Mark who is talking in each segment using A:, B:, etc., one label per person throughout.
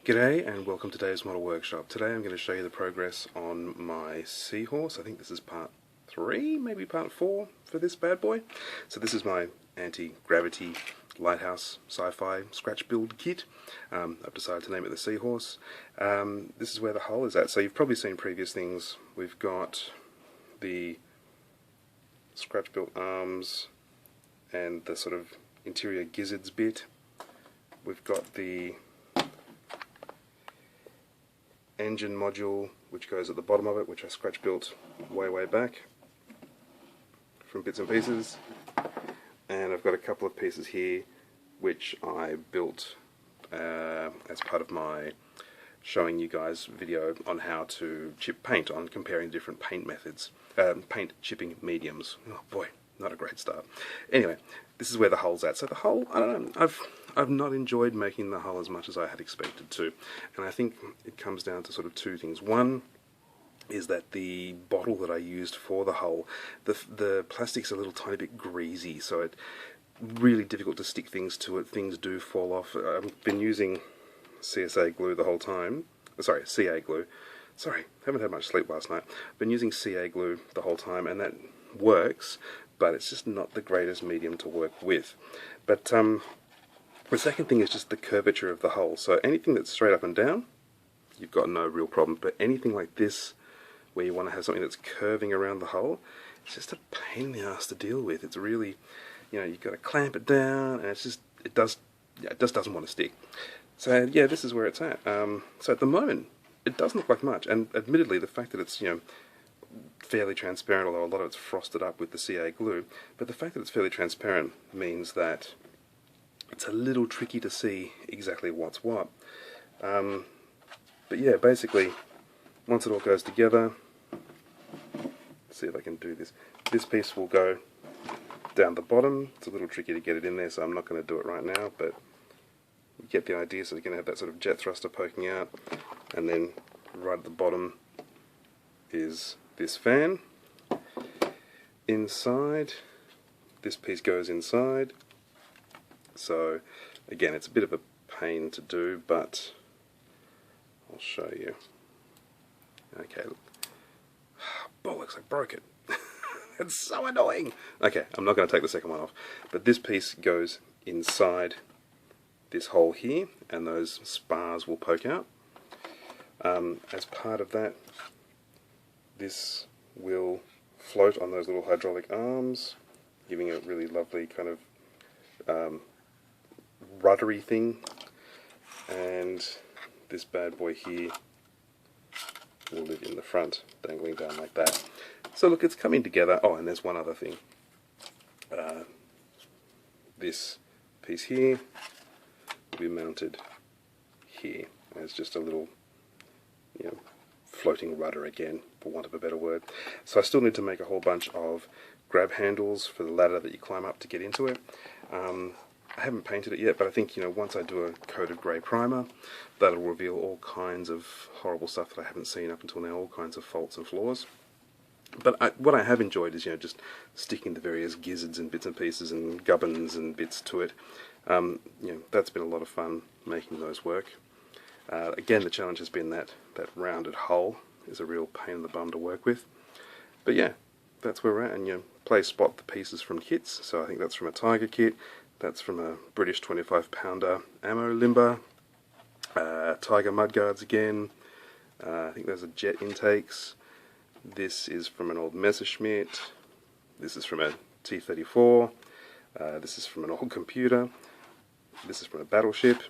A: G'day and welcome to today's model workshop. Today I'm going to show you the progress on my Seahorse. I think this is part 3, maybe part 4 for this bad boy. So this is my anti-gravity lighthouse Sci-Fi scratch build kit. I've decided to name it the Seahorse. This is where the hull is at. So you've probably seen previous things. We've got the scratch built arms and the sort of interior gizzards bit. We've got the engine module which goes at the bottom of it, which I scratch built way back from bits and pieces, and I've got a couple of pieces here which I built as part of my showing you guys video on how to chip paint, on comparing different paint methods, paint chipping mediums. Oh boy, not a great start. Anyway, this is where the hull's at. So the hull, I don't know, I've not enjoyed making the hull as much as I had expected to, and I think it comes down to sort of two things. One is that the bottle that I used for the hull, the plastic's a little tiny bit greasy, so it's really difficult to stick things to it. Things do fall off. I've been using CSA glue the whole time. Sorry, CA glue. Sorry, haven't had much sleep last night. I've been using CA glue the whole time, and that works, but it's just not the greatest medium to work with. But the second thing is just the curvature of the hull. So anything that's straight up and down, you've got no real problem. But anything like this, where you want to have something that's curving around the hull, it's just a pain in the ass to deal with. It's really, you know, you've got to clamp it down, and it just doesn't want to stick. So yeah, this is where it's at. So at the moment, it doesn't look like much, and admittedly, the fact that it's, you know, fairly transparent, although a lot of it's frosted up with the CA glue, but the fact that it's fairly transparent means that it's a little tricky to see exactly what's what. But yeah, basically, once it all goes together, let's see if I can do this. This piece will go down the bottom. It's a little tricky to get it in there, so I'm not going to do it right now, but you get the idea. So you're going to have that sort of jet thruster poking out, and then right at the bottom is this fan. Inside, this piece goes inside. So again, it's a bit of a pain to do, but I'll show you. Okay, bollocks, I broke it. It's so annoying. Okay, I'm not going to take the second one off, but this piece goes inside this hole here, and those spars will poke out. As part of that, this will float on those little hydraulic arms, giving it a really lovely kind of ruddery thing, and this bad boy here will live in the front, dangling down like that. So look, it's coming together. Oh, and there's one other thing. This piece here will be mounted here as just a little, you know, floating rudder again, for want of a better word. So I still need to make a whole bunch of grab handles for the ladder that you climb up to get into it. I haven't painted it yet, but I think, you know, once I do a coat of grey primer, that'll reveal all kinds of horrible stuff that I haven't seen up until now, all kinds of faults and flaws. But what I have enjoyed is, you know, just sticking the various gizzards and bits and pieces and gubbins and bits to it. You know, that's been a lot of fun making those work. Again, the challenge has been that rounded hull is a real pain in the bum to work with. But yeah, that's where we're at, and you know, play spot the pieces from kits. So I think that's from a Tiger kit. That's from a British 25-pounder ammo limber. Tiger mudguards again. I think those are jet intakes. This is from an old Messerschmitt. This is from a T-34. This is from an old computer. This is from a battleship.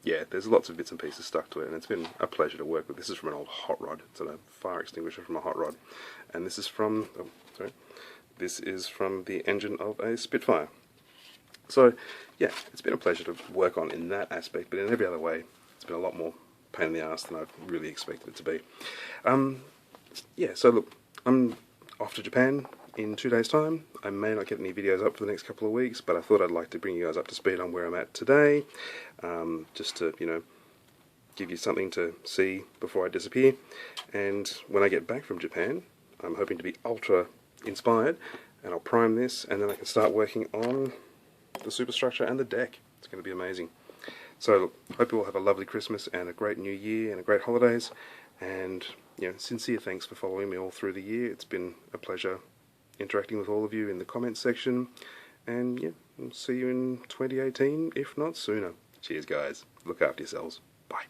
A: Yeah, there's lots of bits and pieces stuck to it, and it's been a pleasure to work with. This is from an old hot rod. It's a fire extinguisher from a hot rod. And this is from, this is from the engine of a Spitfire. So, yeah, it's been a pleasure to work on in that aspect, but in every other way, it's been a lot more pain in the ass than I've really expected it to be. Yeah, so look, I'm off to Japan in 2 days' time. I may not get any videos up for the next couple of weeks, but I thought I'd like to bring you guys up to speed on where I'm at today, just to, you know, give you something to see before I disappear. And when I get back from Japan, I'm hoping to be ultra inspired, and I'll prime this, and then I can start working on the superstructure and the deck. It's going to be amazing. So hope you all have a lovely Christmas and a great New Year and a great holidays. And sincere thanks for following me all through the year. It's been a pleasure interacting with all of you in the comments section. And we'll see you in 2018, if not sooner. Cheers, guys. Look after yourselves. Bye.